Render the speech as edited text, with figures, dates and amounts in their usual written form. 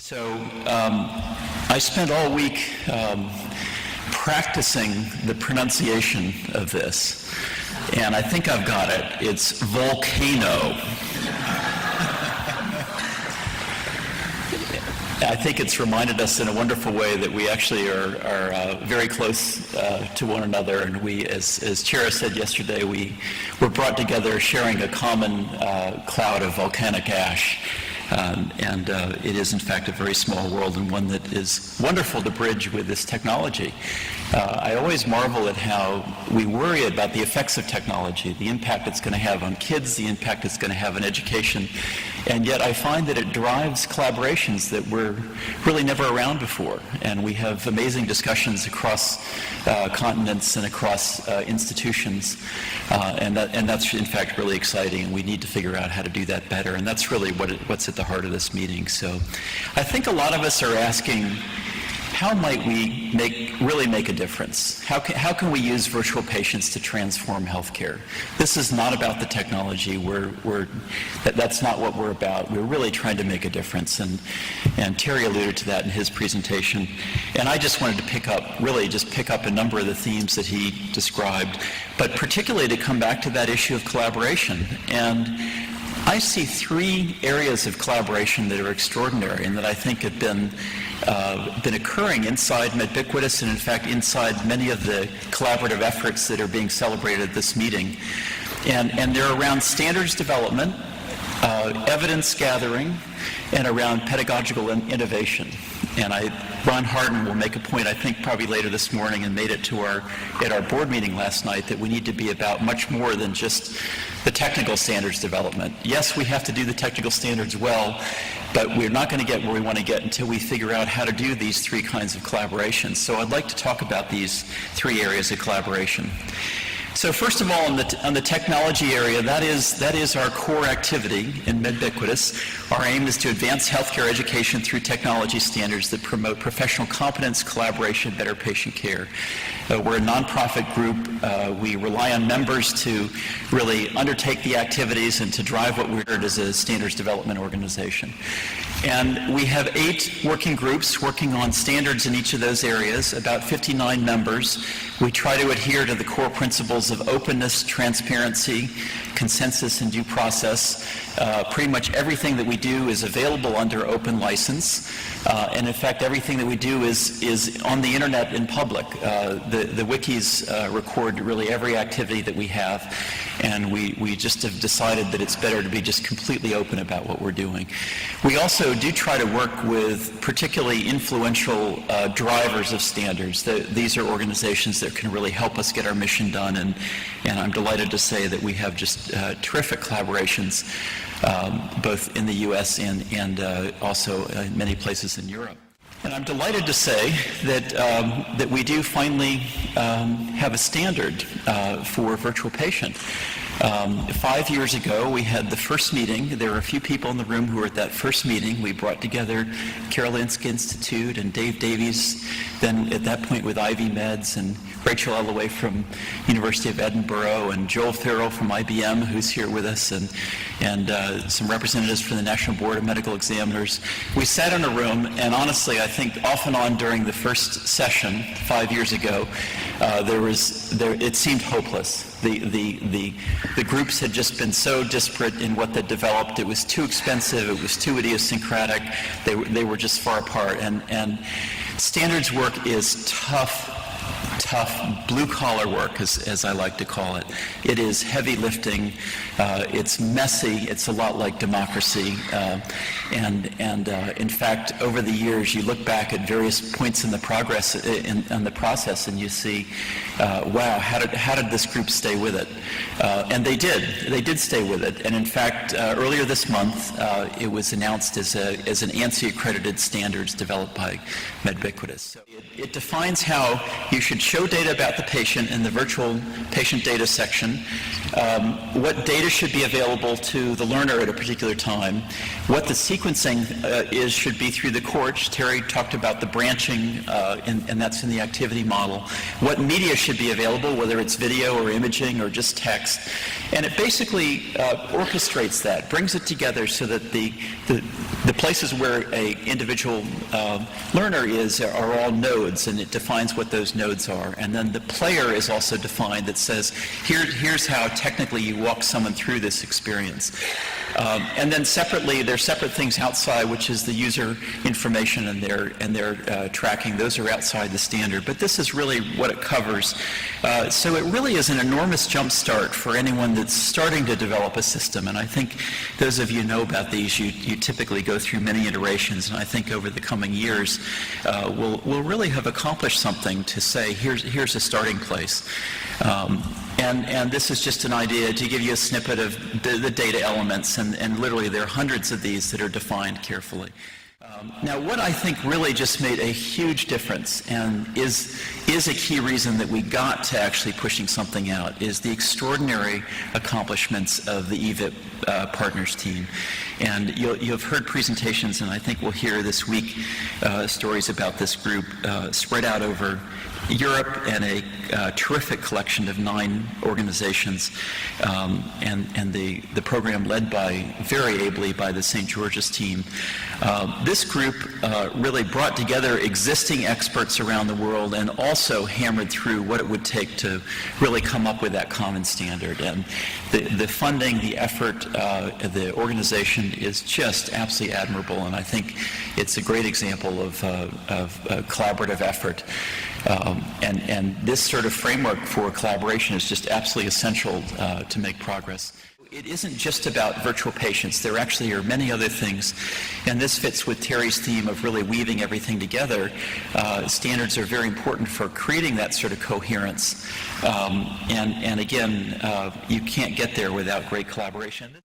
So I spent all week practicing the pronunciation of this, and I think I've got it. It's volcano. I think it's reminded us in a wonderful way that we actually are very close to one another, and we, as Chira said yesterday, we were brought together sharing a common cloud of volcanic ash. It is, in fact, a very small world, and one that is wonderful to bridge with this technology. I always marvel at how we worry about the effects of technology, the impact it's going to have on kids, the impact it's going to have on education, and yet I find that it drives collaborations that were really never around before, and we have amazing discussions across continents and across institutions, and that's, in fact, really exciting, and we need to figure out how to do that better, and that's really what's at the heart of this meeting. So I think a lot of us are asking, how might we really make a difference? How can we use virtual patients to transform healthcare? This is not about the technology. That's not what we're about. We're really trying to make a difference, and Terry alluded to that in his presentation. And I just wanted to pick up a number of the themes that he described, but particularly to come back to that issue of collaboration. And I see three areas of collaboration that are extraordinary and that I think have been occurring inside Medbiquitous and, in fact, inside many of the collaborative efforts that are being celebrated at this meeting. And they're around standards development, evidence gathering, and around pedagogical innovation. And Ron Harden will make a point, I think, probably later this morning, and made it at our board meeting last night, that we need to be about much more than just the technical standards development. Yes, we have to do the technical standards well, but we're not going to get where we want to get until we figure out how to do these three kinds of collaborations. So I'd like to talk about these three areas of collaboration. So first of all, on the technology area, that is our core activity in Medbiquitous. Our aim is to advance healthcare education through technology standards that promote professional competence, collaboration, better patient care. We're a nonprofit group. We rely on members to really undertake the activities and to drive what we're as a standards development organization. And we have 8 working groups working on standards in each of those areas, about 59 members. We try to adhere to the core principles of openness, transparency, consensus, and due process. Pretty much everything that we do is available under open license. And in fact, everything that we do is on the internet in public. The wikis record really every activity that we have. And we just have decided that it's better to be just completely open about what we're doing. We also do try to work with particularly influential drivers of standards. These are organizations that can really help us get our mission done, and I'm delighted to say that we have just terrific collaborations both in the U.S. and also in many places in Europe. And I'm delighted to say that we do finally have a standard for virtual patient. 5 years ago, we had the first meeting. There were a few people in the room who were at that first meeting. We brought together Karolinska Institute and Dave Davies, then at that point with Ivy Meds, and Rachel Alloway from University of Edinburgh, and Joel Farrell from IBM, who's here with us, and some representatives from the National Board of Medical Examiners. We sat in a room, and honestly, I think off and on during the first session 5 years ago, it seemed hopeless. The groups had just been so disparate in what they developed. It was too expensive. It was too idiosyncratic. They were just far apart. And standards work is tough blue-collar work, as I like to call it. It is heavy lifting. It's messy. It's a lot like democracy. In fact, over the years, you look back at various points in the process, and you see, wow, how did this group stay with it? And they did. They did stay with it. And in fact, earlier this month, it was announced as an ANSI-accredited standards developed by Medbiquitous. So it defines how you should show data about the patient in the virtual patient data section, what data should be available to the learner at a particular time, what the sequencing should be through the course. Terry talked about the branching, and that's in the activity model. What media should be available, whether it's video or imaging or just text. And it basically orchestrates that, brings it together so that the places where an individual learner is are all nodes, and it defines what those nodes are. And then the player is also defined that says, here's how technically you walk someone through this experience. And then separately, there's separate things outside, which is the user information and their tracking. Those are outside the standard. But this is really what it covers. So it really is an enormous jump start for anyone that's starting to develop a system. And I think those of you know about these, you typically go through many iterations. And I think over the coming years, we'll really have accomplished something to say, here's a starting place. And this is just an idea to give you a snippet of the data elements, and literally there are hundreds of these that are defined carefully. Now, what I think really just made a huge difference and is a key reason that we got to actually pushing something out is the extraordinary accomplishments of the EVIP partners team. And you've heard presentations, and I think we'll hear this week stories about this group spread out over Europe and a terrific collection of 9 organizations, and the program led by, very ably, by the St. George's team. This group really brought together existing experts around the world and also hammered through what it would take to really come up with that common standard. And the funding, the effort, the organization is just absolutely admirable, and I think it's a great example of collaborative effort. And this sort of framework for collaboration is just absolutely essential to make progress. It isn't just about virtual patients. There actually are many other things, and this fits with Terry's theme of really weaving everything together. Standards are very important for creating that sort of coherence, and again, you can't get there without great collaboration.